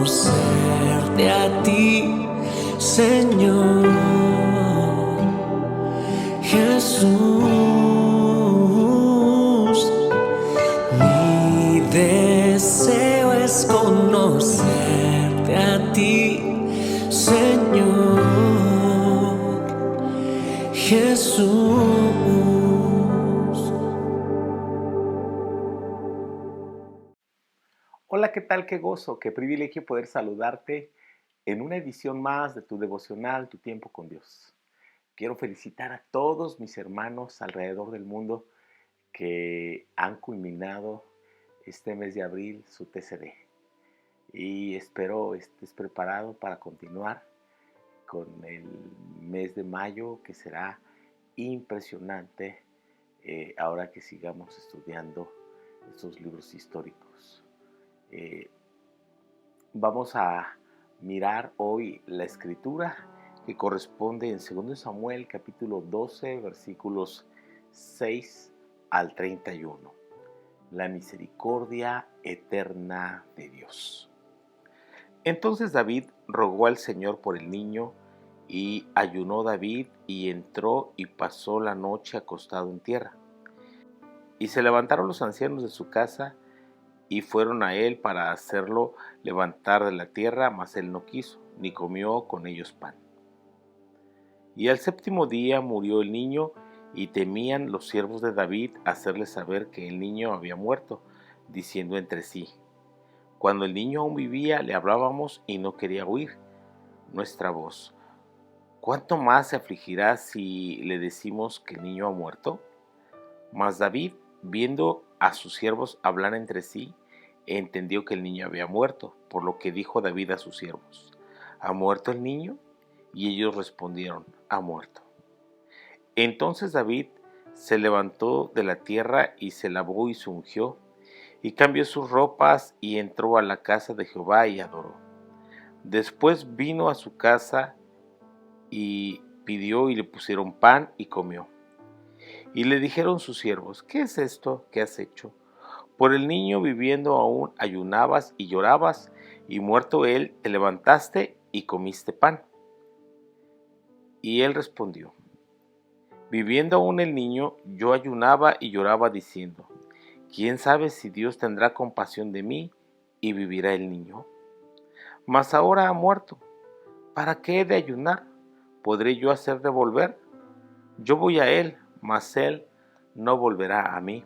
conocerte a ti, Señor Jesús. Mi deseo es conocerte a ti, Señor Jesús. Hola, ¿qué tal? Qué gozo, qué privilegio poder saludarte en una edición más de tu devocional, Tu Tiempo con Dios. Quiero felicitar a todos mis hermanos alrededor del mundo que han culminado este mes de abril su TCD. Y espero estés preparado para continuar con el mes de mayo, que será impresionante ahora que sigamos estudiando estos libros históricos. Vamos a mirar hoy la escritura que corresponde en 2 Samuel capítulo 12 versículos 6 al 31. La misericordia eterna de Dios. Entonces David rogó al Señor por el niño, y ayunó David y entró y pasó la noche acostado en tierra. Y se levantaron los ancianos de su casa y fueron a él para hacerlo levantar de la tierra, mas él no quiso, ni comió con ellos pan. Y al 7º día murió el niño, y temían los siervos de David hacerle saber que el niño había muerto, diciendo entre sí: cuando el niño aún vivía, le hablábamos y no quería oír nuestra voz. ¿Cuánto más se afligirá si le decimos que el niño ha muerto? Mas David, viendo a sus siervos hablar entre sí, entendió que el niño había muerto, por lo que dijo David a sus siervos: ¿ha muerto el niño? Y ellos respondieron: ha muerto. Entonces David se levantó de la tierra y se lavó y se ungió, y cambió sus ropas y entró a la casa de Jehová y adoró. Después vino a su casa y pidió, y le pusieron pan y comió. Y le dijeron sus siervos: ¿qué es esto que has hecho? Por el niño viviendo aún ayunabas y llorabas, y muerto él te levantaste y comiste pan. Y él respondió: viviendo aún el niño, yo ayunaba y lloraba diciendo: ¿quién sabe si Dios tendrá compasión de mí y vivirá el niño? Mas ahora ha muerto. ¿Para qué he de ayunar? ¿Podré yo hacer de volver? Yo voy a él, mas él no volverá a mí.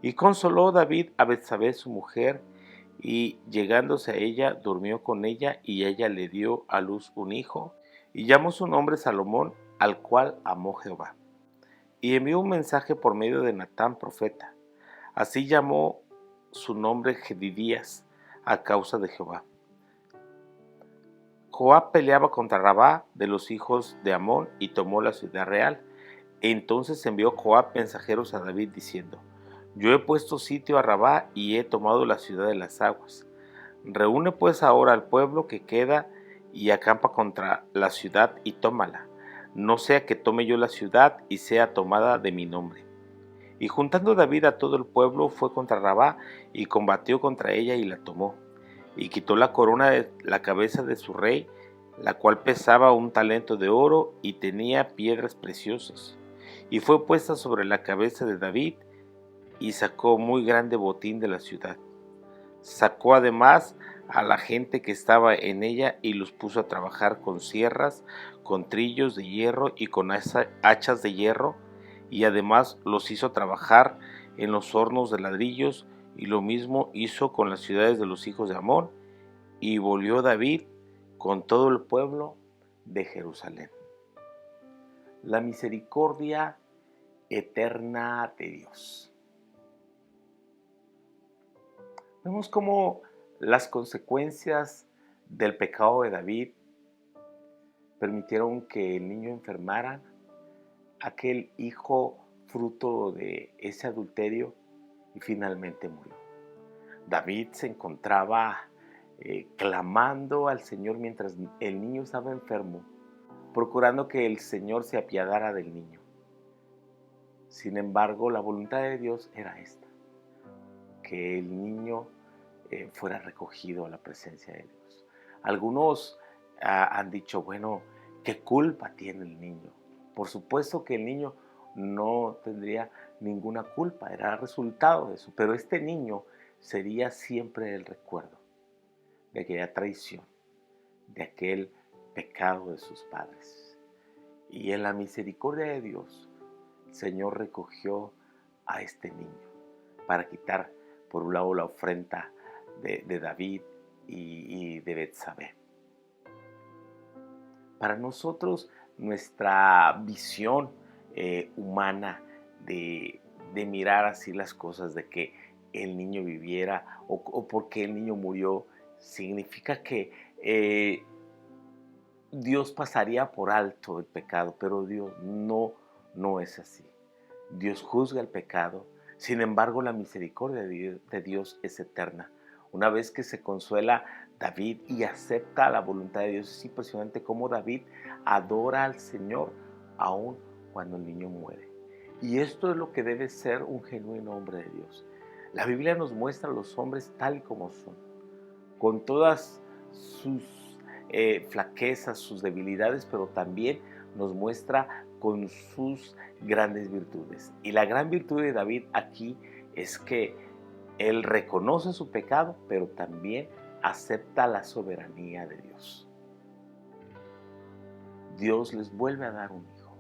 Y consoló David a Betsabé su mujer, y llegándose a ella, durmió con ella, y ella le dio a luz un hijo, y llamó su nombre Salomón, al cual amó Jehová. Y envió un mensaje por medio de Natán profeta. Así llamó su nombre Jedidías, a causa de Jehová. Joab peleaba contra Rabá de los hijos de Amón, y tomó la ciudad real. Entonces envió Joab mensajeros a David diciendo: yo he puesto sitio a Rabá y he tomado la ciudad de las aguas. Reúne pues ahora al pueblo que queda y acampa contra la ciudad y tómala, no sea que tome yo la ciudad y sea tomada de mi nombre. Y juntando David a todo el pueblo, fue contra Rabá y combatió contra ella y la tomó. Y quitó la corona de la cabeza de su rey, la cual pesaba 1 talento de oro y tenía piedras preciosas. Y fue puesta sobre la cabeza de David, y sacó muy grande botín de la ciudad. Sacó además a la gente que estaba en ella y los puso a trabajar con sierras, con trillos de hierro y con hachas de hierro, y además los hizo trabajar en los hornos de ladrillos, y lo mismo hizo con las ciudades de los hijos de Amón. Y volvió David con todo el pueblo de Jerusalén. La misericordia eterna de Dios. Vemos cómo las consecuencias del pecado de David permitieron que el niño enfermara, aquel hijo fruto de ese adulterio, y finalmente murió. David se encontraba clamando al Señor mientras el niño estaba enfermo, procurando que el Señor se apiadara del niño. Sin embargo, la voluntad de Dios era esta: que el niño fuera recogido a la presencia de Dios. Algunos han dicho, bueno, ¿qué culpa tiene el niño? Por supuesto que el niño no tendría ninguna culpa, era resultado de eso, pero este niño sería siempre el recuerdo de aquella traición, de aquel pecado de sus padres. Y en la misericordia de Dios, el Señor recogió a este niño para quitar, por un lado, la ofrenda de David y de Betsabé. Para nosotros, nuestra visión humana de mirar así las cosas, de que el niño viviera o porque el niño murió, significa que Dios pasaría por alto el pecado, pero Dios no es así. Dios juzga el pecado, sin embargo la misericordia de Dios es eterna. Una vez que se consuela David y acepta la voluntad de Dios, es impresionante cómo David adora al Señor aun cuando el niño muere. Y esto es lo que debe ser un genuino hombre de Dios. La Biblia nos muestra a los hombres tal como son, con todas sus flaquezas, sus debilidades, pero también nos muestra con sus grandes virtudes. Y la gran virtud de David aquí es que él reconoce su pecado, pero también acepta la soberanía de Dios. Dios les vuelve a dar un hijo.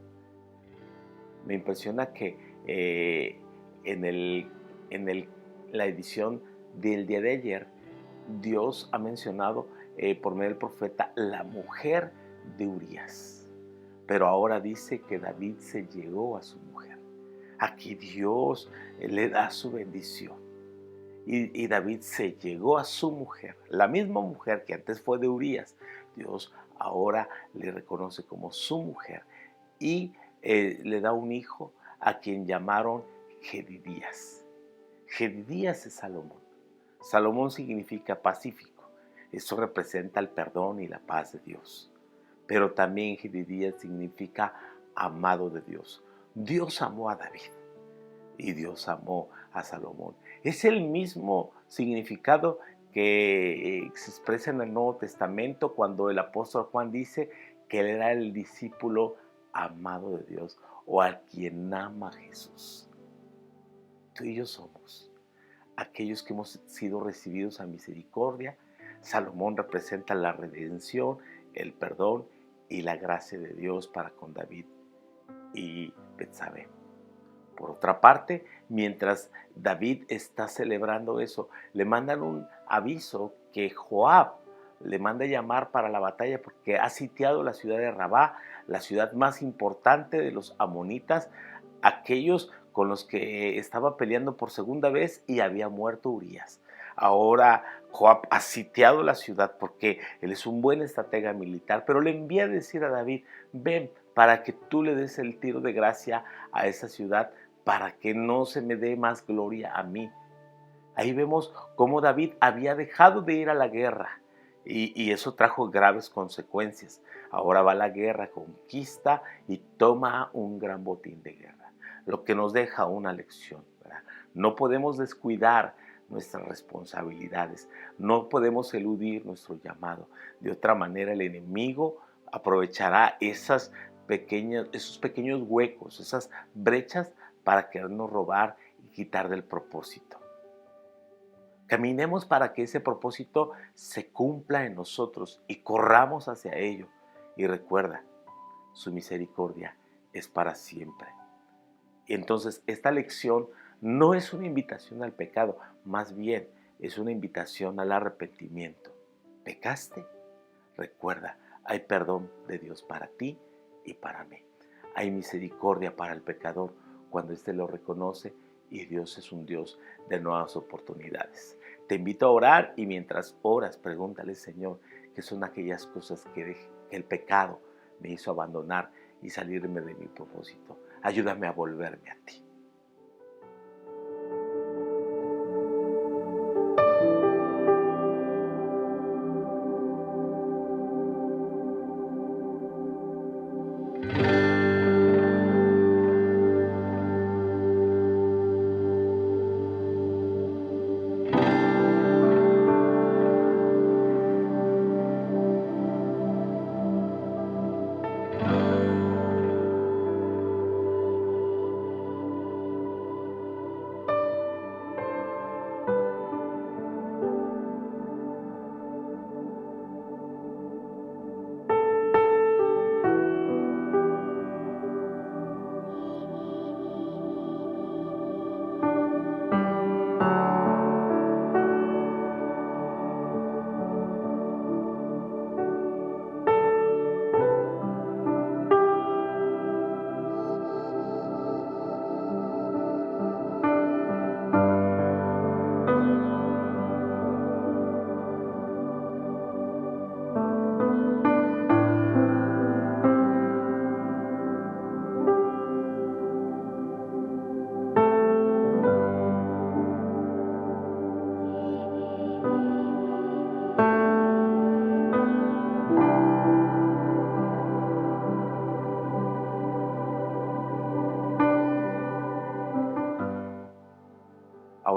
Me impresiona que en la edición del día de ayer, Dios ha mencionado por medio del profeta la mujer de Urías. Pero ahora dice que David se llegó a su mujer. Aquí Dios le da su bendición. Y David se llegó a su mujer, la misma mujer que antes fue de Urías. Dios ahora le reconoce como su mujer y le da un hijo a quien llamaron Jedidías. Jedidías es Salomón. Salomón significa pacífico. Eso representa el perdón y la paz de Dios. Pero también Jedidías significa amado de Dios. Dios amó a David y Dios amó a Salomón. Es el mismo significado que se expresa en el Nuevo Testamento cuando el apóstol Juan dice que él era el discípulo amado de Dios o a quien ama Jesús. Tú y yo somos aquellos que hemos sido recibidos a misericordia. Salomón representa la redención, el perdón y la gracia de Dios para con David y Betsabé. Por otra parte, mientras David está celebrando eso, le mandan un aviso que Joab le manda llamar para la batalla porque ha sitiado la ciudad de Rabá, la ciudad más importante de los amonitas, aquellos con los que estaba peleando por segunda vez y había muerto Urías. Ahora Joab ha sitiado la ciudad porque él es un buen estratega militar, pero le envía a decir a David, ven para que tú le des el tiro de gracia a esa ciudad para que no se me dé más gloria a mí. Ahí vemos cómo David había dejado de ir a la guerra y eso trajo graves consecuencias. Ahora va a la guerra, conquista y toma un gran botín de guerra, lo que nos deja una lección, ¿verdad? No podemos descuidar nuestras responsabilidades, no podemos eludir nuestro llamado. De otra manera el enemigo aprovechará esos pequeños huecos, esas brechas para querernos robar y quitar del propósito. Caminemos para que ese propósito se cumpla en nosotros y corramos hacia ello. Y recuerda, su misericordia es para siempre. Y entonces esta lección no es una invitación al pecado, más bien es una invitación al arrepentimiento. ¿Pecaste? Recuerda, hay perdón de Dios para ti y para mí. Hay misericordia para el pecador cuando éste lo reconoce y Dios es un Dios de nuevas oportunidades. Te invito a orar y mientras oras pregúntale, Señor, qué son aquellas cosas que el pecado me hizo abandonar y salirme de mi propósito. Ayúdame a volverme a ti.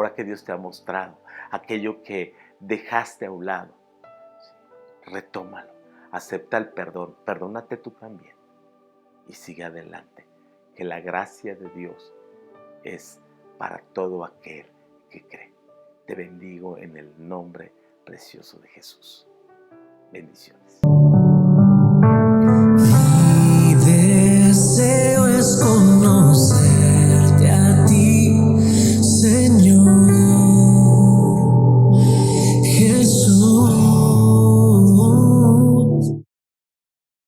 ahora que Dios te ha mostrado, aquello que dejaste a un lado, retómalo, acepta el perdón, perdónate tú también y sigue adelante, que la gracia de Dios es para todo aquel que cree. Te bendigo en el nombre precioso de Jesús. Bendiciones.